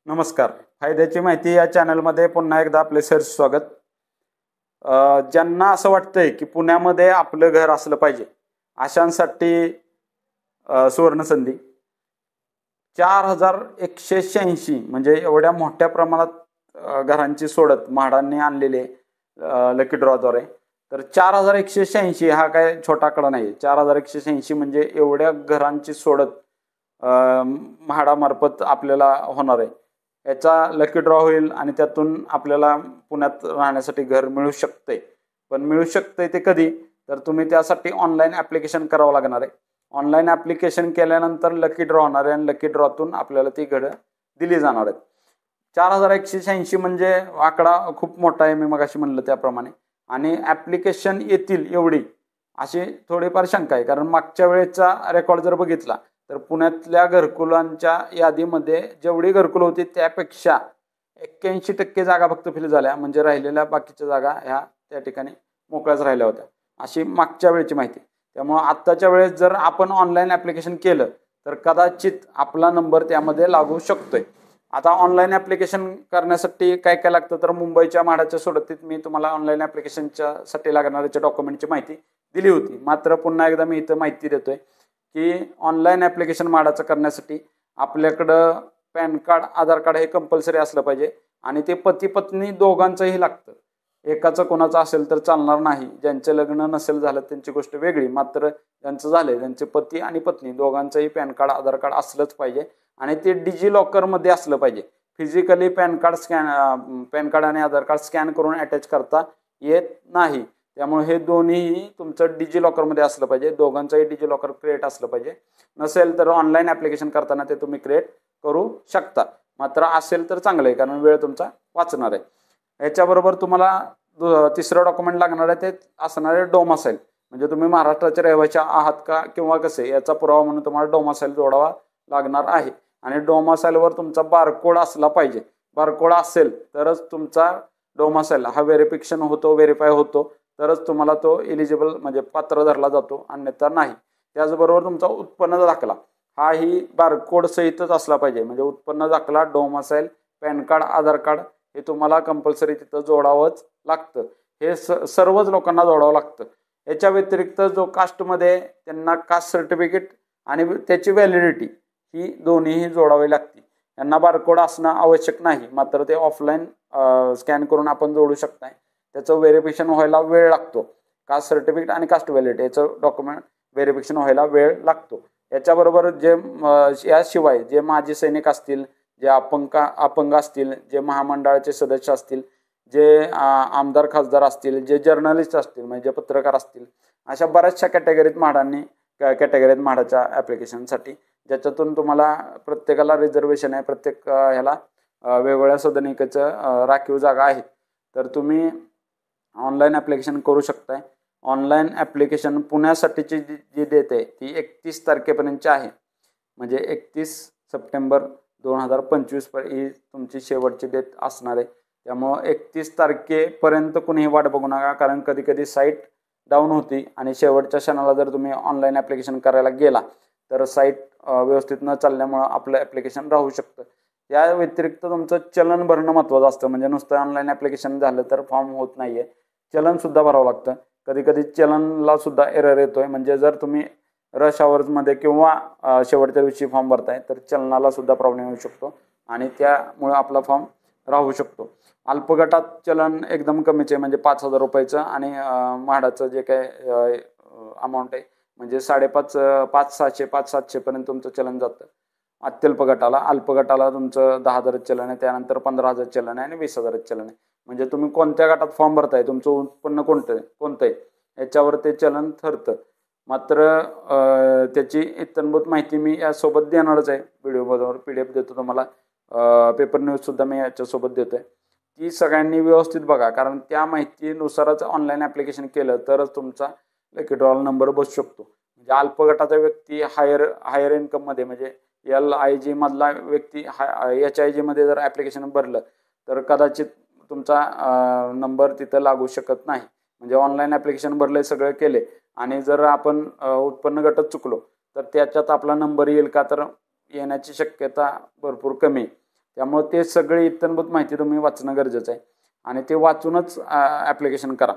नमस्कार. फायद्याची माहिती या चॅनलमध्ये पुन्हा एकदा आपले सहर्ष स्वागत. ज्यांना असं वाटतंय की पुण्यामध्ये आपलं घर असलं पाहिजे अशांसाठी सुवर्ण संधी. 4186 म्हणजे एवढ्या मोठ्या प्रमाणात घरांची सोडत म्हाडांनी आणलेले लकी ड्रॉद्वारे. तर 4186 हा काय छोटा आकडा नाही. 4186 म्हणजे एवढ्या घरांची सोडत म्हाडामार्फत आपल्याला होणार आहे. याचा लकी ड्रॉ होईल आणि त्यातून आपल्याला पुण्यात राहण्यासाठी घर मिळू शकते. पण मिळू शकते ते कधी, तर तुम्ही त्यासाठी ऑनलाईन ॲप्लिकेशन करावं लागणार आहे. ऑनलाईन ॲप्लिकेशन केल्यानंतर लकी ड्रॉ होणार आहे आणि लकी ड्रॉतून आपल्याला ती घरं दिली जाणार आहेत. 4186 म्हणजे आकडा खूप मोठा आहे, मी मगाशी म्हणलं त्याप्रमाणे. आणि ॲप्लिकेशन येतील एवढी अशी थोडीफार शंका आहे, कारण मागच्या वेळेचा रेकॉर्ड जर बघितला तर पुण्यातल्या घरकुलांच्या यादीमध्ये जेवढी घरकुलं होती त्यापेक्षा 81% जागा फक्त फिल झाल्या. म्हणजे राहिलेल्या बाकीच्या जागा ह्या त्या ठिकाणी मोकळ्याच राहिल्या होत्या, अशी मागच्या वेळेची माहिती. त्यामुळं आत्ताच्या वेळेस जर आपण ऑनलाईन ॲप्लिकेशन केलं तर कदाचित आपला नंबर त्यामध्ये लागू शकतोय. आता ऑनलाईन ॲप्लिकेशन करण्यासाठी काय काय लागतं, तर मुंबईच्या म्हाडाच्या सोडतीत मी तुम्हाला ऑनलाईन ॲप्लिकेशनच्या साठी लागणाऱ्याच्या डॉक्युमेंटची माहिती दिली होती. मात्र पुन्हा एकदा मी इथं माहिती देतोय की ऑनलाईन ॲप्लिकेशन म्हाडाचं करण्यासाठी आपल्याकडं पॅन कार्ड, आधार कार्ड हे कंपल्सरी असलं पाहिजे. आणि ते पती पत्नी दोघांचंही लागतं. एकाचं कोणाचं असेल तर चालणार नाही. ज्यांचं लग्न नसेल झालं त्यांची गोष्ट वेगळी, मात्र ज्यांचं झालंय त्यांचे पती आणि पत्नी दोघांचंही पॅन कार्ड, आधार कार्ड असलंच पाहिजे. आणि ते डिजी लॉकरमध्ये असलं पाहिजे. फिजिकली पॅन कार्ड आणि आधार कार्ड स्कॅन करून अटॅच करता येत नाही. त्यामुळे हे दोन्ही तुमचं डिजी लॉकरमध्ये असलं पाहिजे. दोघांचंही डिजी लॉकर क्रिएट असलं पाहिजे. नसेल तर ऑनलाईन ॲप्लिकेशन करताना ते तुम्ही क्रिएट करू शकता. मात्र असेल तर चांगलं आहे, कारण वेळ तुमचा वाचणार आहे. याच्याबरोबर तुम्हाला तिसरं डॉक्युमेंट लागणार आहे, ते असणार आहे डोमासाईल. म्हणजे तुम्ही महाराष्ट्राचे रहिवासी आहात का किंवा कसे याचा पुरावा म्हणून तुम्हाला डोमासाईल जोडावा लागणार आहे. आणि डोमासाईलवर तुमचा बारकोड असला पाहिजे. बारकोड असेल तरच तुमचा डोमासाईल हा व्हेरीफाय होतो, तरच तुम्हाला तो एलिजिबल म्हणजे पात्र धरला जातो, अन्यथा नाही. त्याचबरोबर तुमचा उत्पन्न दाखला हाही बारकोड सहितच असला पाहिजे. म्हणजे उत्पन्न दाखला, डोमासाईल, पॅन कार्ड, आधार कार्ड हे तुम्हाला कंपल्सरी तिथं जोडावंच लागतं. हे सर्वच लोकांना जोडावं लागतं. याच्या व्यतिरिक्त जो कास्टमध्ये त्यांना कास्ट सर्टिफिकेट आणि त्याची व्हॅलिडिटी ही दोन्हीही जोडावी लागते. यांना बारकोड असणं आवश्यक नाही, मात्र ते ऑफलाईन स्कॅन करून आपण जोडू शकताय. त्याचं व्हेरिफिकेशन व्हायला वेळ लागतो. कास्ट सर्टिफिकेट आणि कास्ट व्हॅलिडिटी याचं डॉक्युमेंट व्हेरिफिकेशन व्हायला वेळ लागतो. याच्याबरोबर याशिवाय जे माजी सैनिक असतील, जे अपंग असतील, जे महामंडळाचे सदस्य असतील, जे आमदार खासदार असतील, जे जर्नलिस्ट असतील म्हणजे पत्रकार असतील, अशा बऱ्याचशा कॅटेगरीत म्हाडाच्या ॲप्लिकेशनसाठी, ज्याच्यातून तुम्हाला प्रत्येकाला रिझर्वेशन आहे. प्रत्येक ह्याला वेगवेगळ्या सदनिकेचं राखीव जागा आहेत. तर तुम्ही ऑनलाईन ॲप्लिकेशन करू शकताय. ऑनलाईन ॲप्लिकेशन पुण्यासाठीची जी डेट आहे ती 31 तारखेपर्यंतची आहे. म्हणजे 31 सप्टेंबर 2025 ही तुमची शेवटची डेट असणार आहे. त्यामुळं 31 तारखेपर्यंत कुणीही वाट बघू नका, कारण कधी कधी साईट डाऊन होती आणि शेवटच्या क्षणाला जर तुम्ही ऑनलाईन ॲप्लिकेशन करायला गेला तर साईट व्यवस्थित न चालल्यामुळं आपलं ॲप्लिकेशन राहू शकतं. या व्यतिरिक्त तुमचं चलन भरणं महत्त्वाचं असतं. म्हणजे नुसतं ऑनलाईन ॲप्लिकेशन झालं तर फॉर्म होत नाही आहे, चलनसुद्धा भरावं लागतं. कधी कधी चलनला सुद्धा एरर येतोय. म्हणजे जर तुम्ही रश आवर्समध्ये किंवा शेवटच्या दिवशी फॉर्म भरताय तर चलनाला सुद्धा प्रॉब्लेम येऊ शकतो आणि त्यामुळे आपला फॉर्म राहू शकतो. अल्पगटात चलन एकदम कमीच आहे, म्हणजे 5,000 रुपयाचं. आणि म्हाडाचं जे काय अमाऊंट आहे म्हणजे 5,700 पर्यंत तुमचं चलन जातं अत्यल्प गटाला. अल्पगटाला तुमचं 10,000 चलन आहे, त्यानंतर 15,000 चलन आहे आणि 20,000 चलन आहे. म्हणजे तुम्ही कोणत्या गटात फॉर्म भरताय, तुमचं उत्पन्न कोणतं आहे याच्यावर ते चलन ठरतं. मात्र त्याची इत्थंभूत माहिती मी यासोबत देणारच आहे. व्हिडिओबरोबर PDF देतो तुम्हाला, पेपर न्यूजसुद्धा मी याच्यासोबत देतो आहे. ती सगळ्यांनी व्यवस्थित बघा, कारण त्या माहितीनुसारच ऑनलाईन ॲप्लिकेशन केलं तरच तुमचा लकी ड्रॉला नंबर बसू शकतो. म्हणजे अल्पगटाचा व्यक्ती हायर इन्कममध्ये म्हणजे LIG मधला व्यक्ती HIG मध्ये जर ॲप्लिकेशन भरलं तर कदाचित तुमचा नंबर तिथं लागू शकत नाही. म्हणजे ऑनलाईन ॲप्लिकेशन भरले, सगळे केले आणि जर आपण उत्पन्न गटात चुकलो तर त्याच्यात आपला नंबर येईल का, तर येण्याची शक्यता भरपूर कमी. त्यामुळे ते सगळी इत्थंभूत माहिती तुम्ही वाचणं गरजेचं आहे आणि ते वाचूनच ॲप्लिकेशन करा.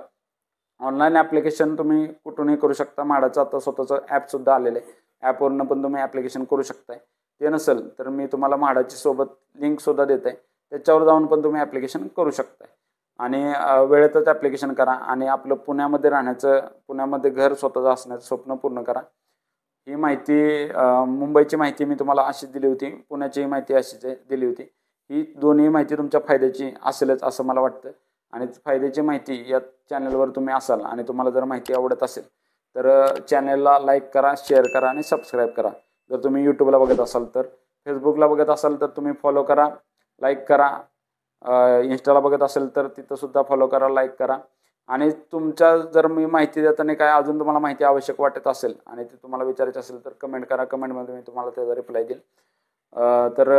ऑनलाईन ॲप्लिकेशन तुम्ही कुठूनही करू शकता. म्हाडाचं आता स्वतःचं ॲपसुद्धा आलेलं आहे. ॲपवरनं पण तुम्ही ॲप्लिकेशन करू शकताय. ते नसेल तर मी तुम्हाला म्हाडाची सोबत लिंकसुद्धा देत आहे. त्याच्यावर जाऊन पण तुम्ही ॲप्लिकेशन करू शकताय आणि वेळेतच ॲप्लिकेशन करा आणि आपलं पुण्यामध्ये राहण्याचं, पुण्यामध्ये घर स्वतःचं असण्याचं स्वप्न पूर्ण करा. ही माहिती मुंबईची माहिती मी तुम्हाला अशीच दिली होती, पुण्याची माहिती अशीच दिली होती. ही दोन्ही माहिती तुमच्या फायद्याची असेलच असं मला वाटतं आणि फायद्याची माहिती या चॅनलवर तुम्ही असाल आणि तुम्हाला जर माहिती आवडत असेल तर चॅनलला लाईक करा, शेअर करा आणि सबस्क्राईब करा. जर तुम्ही यूट्यूबला बघत असाल तर, फेसबुकला बघत असाल तर तुम्ही फॉलो करा, लाईक करा. इंस्टाला बघत असेल तर तिथंसुद्धा फॉलो करा, लाईक करा. आणि तुमच्या जर मी माहिती देताना काय अजून तुम्हाला माहिती आवश्यक वाटत असेल आणि ते तुम्हाला विचारायचं असेल तर कमेंट करा. कमेंटमध्ये मी तुम्हाला त्याचा रिप्लाय देईल. तर